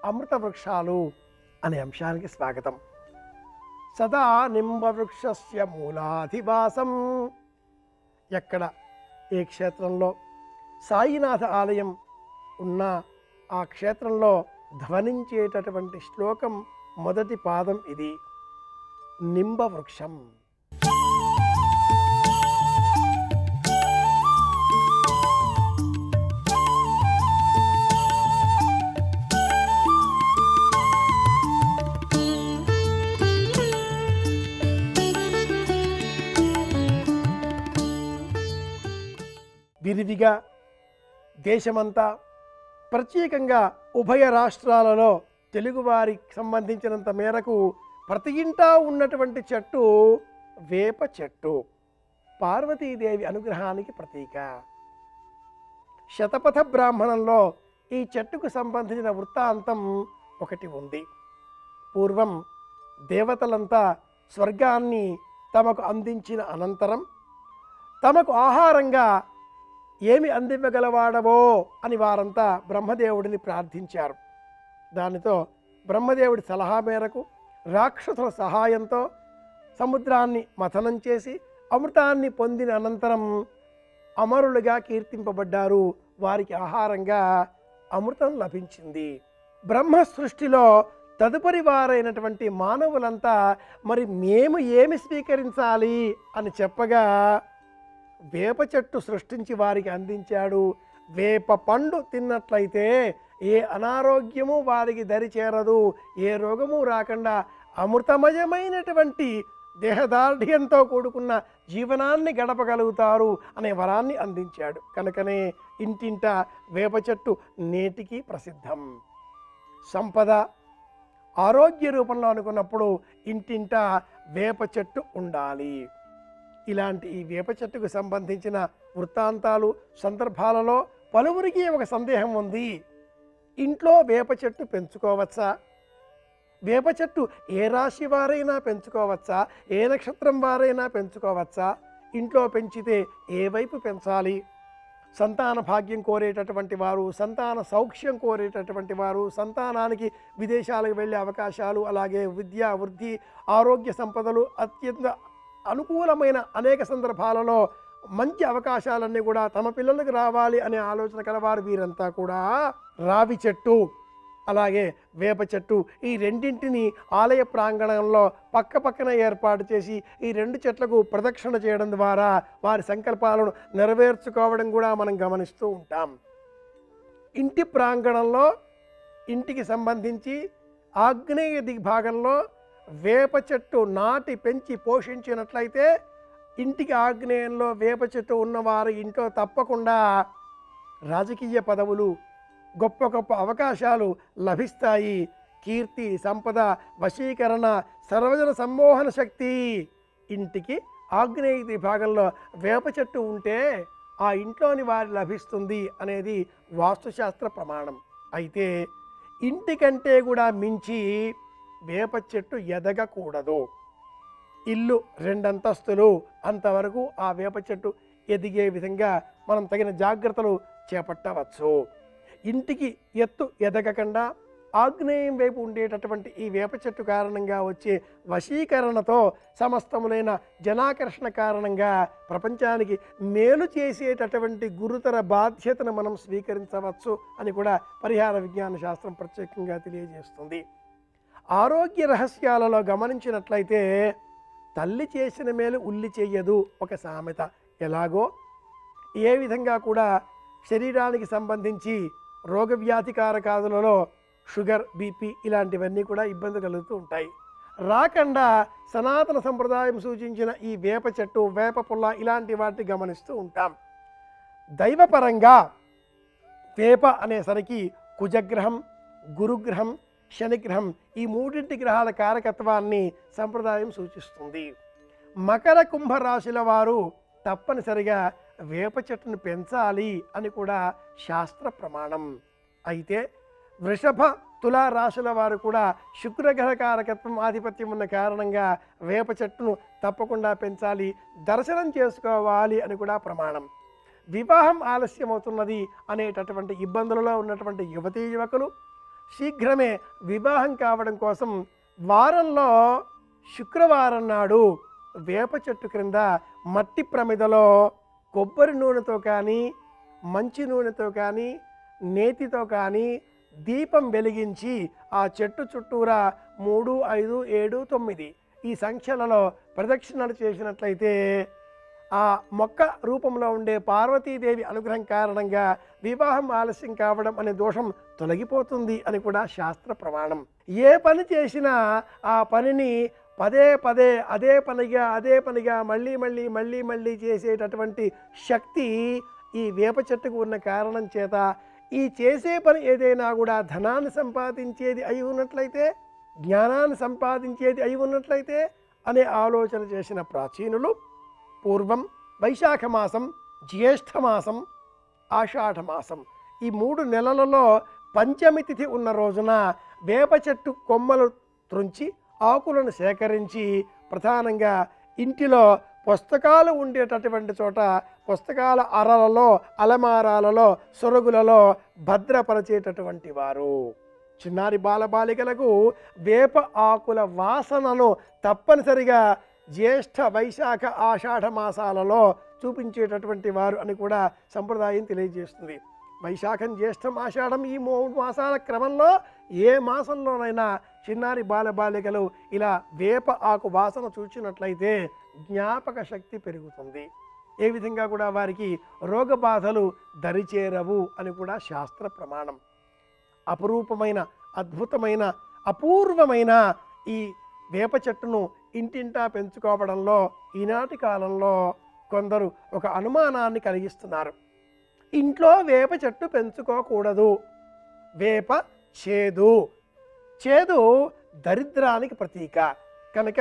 అమృత వృక్షాలు అనే అంశానికి స్వాగతం. సదా నింబవృక్షస్య మూలాధివాసం. ఎక్కడ ఏ క్షేత్రంలో సాయినాథ ఆలయం ఉన్నా ఆ క్షేత్రంలో ధ్వనించేటటువంటి శ్లోకం మొదటి పాదం ఇది, నింబవృక్షం. విరివిగా దేశమంతా, ప్రత్యేకంగా ఉభయ రాష్ట్రాలలో తెలుగువారికి సంబంధించినంత మేరకు ప్రతి ఇంటా ఉన్నటువంటి చెట్టు వేప చెట్టు. పార్వతీదేవి అనుగ్రహానికి ప్రతీక. శతపథ బ్రాహ్మణంలో ఈ చెట్టుకు సంబంధించిన వృత్తాంతం ఒకటి ఉంది. పూర్వం దేవతలంతా స్వర్గాన్ని తమకు అందించిన అనంతరం తమకు ఆహారంగా ఏమి అందివ్వగలవాడవో అని వారంతా బ్రహ్మదేవుడిని ప్రార్థించారు. దానితో బ్రహ్మదేవుడి సలహా మేరకు రాక్షసుల సహాయంతో సముద్రాన్ని మథనం చేసి అమృతాన్ని పొందిన అనంతరం అమరులుగా కీర్తింపబడ్డారు. వారికి ఆహారంగా అమృతం లభించింది. బ్రహ్మ సృష్టిలో తదుపరి వారైనటువంటి మానవులంతా మరి మేము ఏమి స్వీకరించాలి అని చెప్పగా వేప చెట్టు సృష్టించి వారికి అందించాడు. వేప పండు తిన్నట్లయితే ఏ అనారోగ్యము వారికి దరి చేరదు, ఏ రోగము రాకుండా అమృతమయమైనటువంటి దేహదార్ఢ్యంతో కూడుకున్న జీవనాన్ని గడపగలుగుతారు అనే వరాన్ని అందించాడు. కనుకనే ఇంటింట వేప చెట్టు నేటికి ప్రసిద్ధం. సంపద ఆరోగ్య రూపంలో అనుకున్నప్పుడు ఇంటింట వేప చెట్టు ఉండాలి. ఇలాంటి ఈ వేప చెట్టుకు సంబంధించిన వృత్తాంతాలు సందర్భాలలో పలువురికి ఒక సందేహం ఉంది. ఇంట్లో వేప చెట్టు పెంచుకోవచ్చా? వేప చెట్టు ఏ రాశి వారైనా పెంచుకోవచ్చా? ఏ నక్షత్రం వారైనా పెంచుకోవచ్చా? ఇంట్లో పెంచితే ఏ వైపు పెంచాలి? సంతాన భాగ్యం కోరేటటువంటి వారు, సంతాన సౌఖ్యం కోరేటటువంటి వారు, సంతానానికి విదేశాలకు వెళ్ళే అవకాశాలు, అలాగే విద్య, వృద్ధి, ఆరోగ్య సంపదలు, అత్యంత అనుకూలమైన అనేక సందర్భాలలో మంచి అవకాశాలన్నీ కూడా తమ పిల్లలకు రావాలి అనే ఆలోచన కలవారు వీరంతా కూడా రావి చెట్టు అలాగే వేప చెట్టు ఈ రెండింటిని ఆలయ ప్రాంగణంలో పక్క పక్కన ఏర్పాటు చేసి ఈ రెండు చెట్లకు ప్రదక్షిణ చేయడం ద్వారా వారి సంకల్పాలను నెరవేర్చుకోవడం కూడా మనం గమనిస్తూ ఉంటాం. ఇంటి ప్రాంగణంలో ఇంటికి సంబంధించి ఆగ్నేయ దిగ్భాగంలో వేప చెట్టు నాటి పెంచి పోషించినట్లయితే ఇంటికి ఆగ్నేయంలో వేప చెట్టు ఉన్నవారు ఇంట్లో తప్పకుండా రాజకీయ పదవులు, గొప్ప గొప్ప అవకాశాలు లభిస్తాయి. కీర్తి, సంపద, వశీకరణ, సర్వజన సమ్మోహన శక్తి ఇంటికి ఆగ్నేయ విభాగంలో వేప చెట్టు ఉంటే ఆ ఇంట్లోని వారి లభిస్తుంది అనేది వాస్తుశాస్త్ర ప్రమాణం. అయితే ఇంటికంటే కూడా మించి వేప చెట్టు ఎదగకూడదు. ఇల్లు 2 అంతస్తులు అంతవరకు ఆ వేప చెట్టు ఎదిగే విధంగా మనం తగిన జాగ్రత్తలు చేపట్టవచ్చు. ఇంటికి ఎత్తు ఎదగకుండా ఆగ్నేయం వైపు ఉండేటటువంటి ఈ వేప చెట్టు కారణంగా వచ్చే వశీకరణతో సమస్తములైన జనాకర్షణ కారణంగా ప్రపంచానికి మేలు చేసేటటువంటి గురుతర బాధ్యతను మనం స్వీకరించవచ్చు అని కూడా పరిహార విజ్ఞాన శాస్త్రం ప్రత్యేకంగా తెలియజేస్తుంది. ఆరోగ్య రహస్యాలలో గమనించినట్లయితే తల్లి చేసిన మేలు ఉల్లి చెయ్యదు ఒక సామెత. ఎలాగో ఏ విధంగా కూడా శరీరానికి సంబంధించి రోగవ్యాధికారకాదులలో షుగర్, బీపీ ఇలాంటివన్నీ కూడా ఇబ్బంది కలుగుతూ ఉంటాయి. రాకుండా సనాతన సంప్రదాయం సూచించిన ఈ వేప చెట్టు, వేప పుల్ల ఇలాంటి వాటిని గమనిస్తూ ఉంటాం. దైవపరంగా వేప అనేసరికి కుజగ్రహం, గురుగ్రహం, శనిగ్రహం ఈ 3 గ్రహాల కారకత్వాన్ని సంప్రదాయం సూచిస్తుంది. మకర కుంభ రాశుల వారు తప్పనిసరిగా వేప చెట్టును పెంచాలి అని కూడా శాస్త్ర ప్రమాణం. అయితే వృషభ, తులా రాశుల వారు కూడా శుక్రగ్రహ కారకత్వం ఆధిపత్యం ఉన్న కారణంగా వేప చెట్టును తప్పకుండా పెంచాలి, దర్శనం చేసుకోవాలి అని కూడా ప్రమాణం. వివాహం ఆలస్యమవుతున్నది అనేటటువంటి ఇబ్బందులలో ఉన్నటువంటి యువతీ యువకులు శీఘ్రమే వివాహం కావడం కోసం వారంలో శుక్రవారం నాడు వేప చెట్టు క్రింద మట్టి ప్రమిదలో కొబ్బరి నూనెతో కానీ మంచి నూనెతో కానీ నేతితో కానీ దీపం వెలిగించి ఆ చెట్టు చుట్టూరా 3, 5, 7, 9 ఈ సంఖ్యలలో ప్రదక్షిణలు చేసినట్లయితే ఆ మొక్క రూపంలో ఉండే పార్వతీదేవి అనుగ్రహం కారణంగా వివాహం ఆలస్యం కావడం అనే దోషం తొలగిపోతుంది అని కూడా శాస్త్ర ప్రమాణం. ఏ పని చేసినా ఆ పనిని పదే పదే అదే పనిగా మళ్ళీ చేసేటటువంటి శక్తి ఈ వేప చెట్టుకు ఉన్న కారణం చేత ఈ చేసే పని ఏదైనా కూడా ధనాన్ని సంపాదించేది అయి ఉన్నట్లయితే, జ్ఞానాన్ని సంపాదించేది అయి ఉన్నట్లయితే అనే ఆలోచన చేసిన ప్రాచీనులు పూర్వం వైశాఖ మాసం, జ్యేష్ఠ మాసం, ఆషాఢ మాసం ఈ 3 నెలలలో పంచమి తిథి ఉన్న రోజున వేప చెట్టు కొమ్మలు త్రుంచి ఆకులను సేకరించి ప్రధానంగా ఇంటిలో పుస్తకాలు ఉండేటటువంటి చోట పుస్తకాల అరలలో, అలమారాలలో, సొరుగులలో భద్రపరిచేటటువంటి వారు. చిన్నారి బాలబాలికలకు వేప ఆకుల వాసనను తప్పనిసరిగా జ్యేష్ఠ, వైశాఖ, ఆషాఢ మాసాలలో చూపించేటటువంటి వారు అని కూడా సంప్రదాయం తెలియజేస్తుంది. వైశాఖం, జ్యేష్ఠం, ఆషాఢం ఈ 3 మాసాల క్రమంలో ఏ మాసంలోనైనా చిన్నారి బాలబాలికలు ఇలా వేప ఆకు వాసన చూచినట్లయితే జ్ఞాపక శక్తి పెరుగుతుంది. ఏ విధంగా కూడా వారికి రోగ బాధలు దరిచేరవు అని కూడా శాస్త్ర ప్రమాణం. అపురూపమైన, అద్భుతమైన, అపూర్వమైన ఈ వేప చెట్టును ఇంటింటా పెంచుకోవడంలో ఈనాటి కాలంలో కొందరు ఒక అనుమానాన్ని కలిగిస్తున్నారు. ఇంట్లో వేప చెట్టు పెంచుకోకూడదు, వేప చేదు, చేదు దరిద్రానికి ప్రతీక కనుక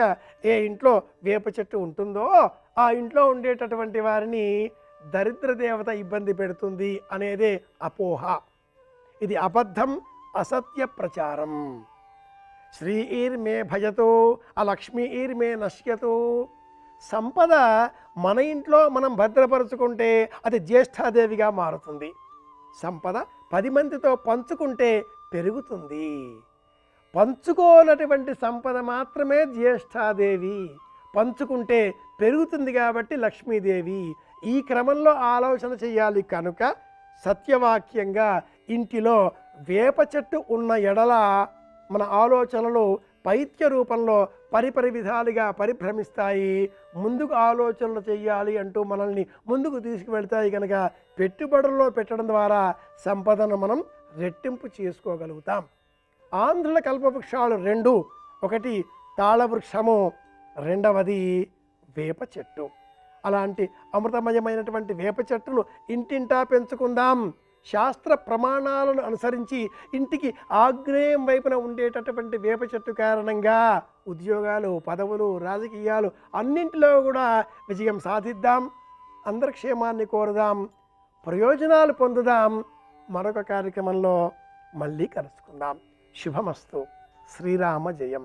ఏ ఇంట్లో వేప చెట్టు ఉంటుందో ఆ ఇంట్లో ఉండేటటువంటి వారిని దరిద్ర దేవత ఇబ్బంది పెడుతుంది అనేదే అపోహ. ఇది అబద్ధం, అసత్య ప్రచారం. శ్రీర్మే భజతో అలక్ష్మీర్మే నశ్యతో. సంపద మన ఇంట్లో మనం భద్రపరుచుకుంటే అది జ్యేష్ఠాదేవిగా మారుతుంది. సంపద 10 మందితో పంచుకుంటే పెరుగుతుంది. పంచుకోనటువంటి సంపద మాత్రమే జ్యేష్ఠాదేవి, పంచుకుంటే పెరుగుతుంది కాబట్టి లక్ష్మీదేవి. ఈ క్రమంలో ఆలోచన చేయాలి కనుక సత్యవాక్యంగా ఇంటిలో వేప చెట్టు ఉన్న ఎడల మన ఆలోచనలు పైత్య రూపంలో పరిపరి విధాలుగా పరిభ్రమిస్తాయి. ముందుకు ఆలోచనలు చేయాలి అంటూ మనల్ని ముందుకు తీసుకువెళ్తాయి కనుక పెట్టుబడుల్లో పెట్టడం ద్వారా సంపదను మనం రెట్టింపు చేసుకోగలుగుతాం. ఆంధ్రుల కల్పవృక్షాలు 2, ఒకటి తాళవృక్షము, రెండవది వేప చెట్టు. అలాంటి అమృతమయమైనటువంటి వేప చెట్టును ఇంటింటా పెంచుకుందాం. శాస్త్ర ప్రమాణాలను అనుసరించి ఇంటికి ఆగ్నేయం వైపున ఉండేటటువంటి వేప చెట్టు కారణంగా ఉద్యోగాలు, పదవులు, రాజకీయాలు అన్నింటిలో కూడా విజయం సాధిద్దాం. అందరి క్షేమాన్ని కోరుదాం, ప్రయోజనాలు పొందుదాం. మరొక కార్యక్రమంలో మళ్ళీ కలుసుకుందాం. శుభమస్తు. శ్రీరామ జయం.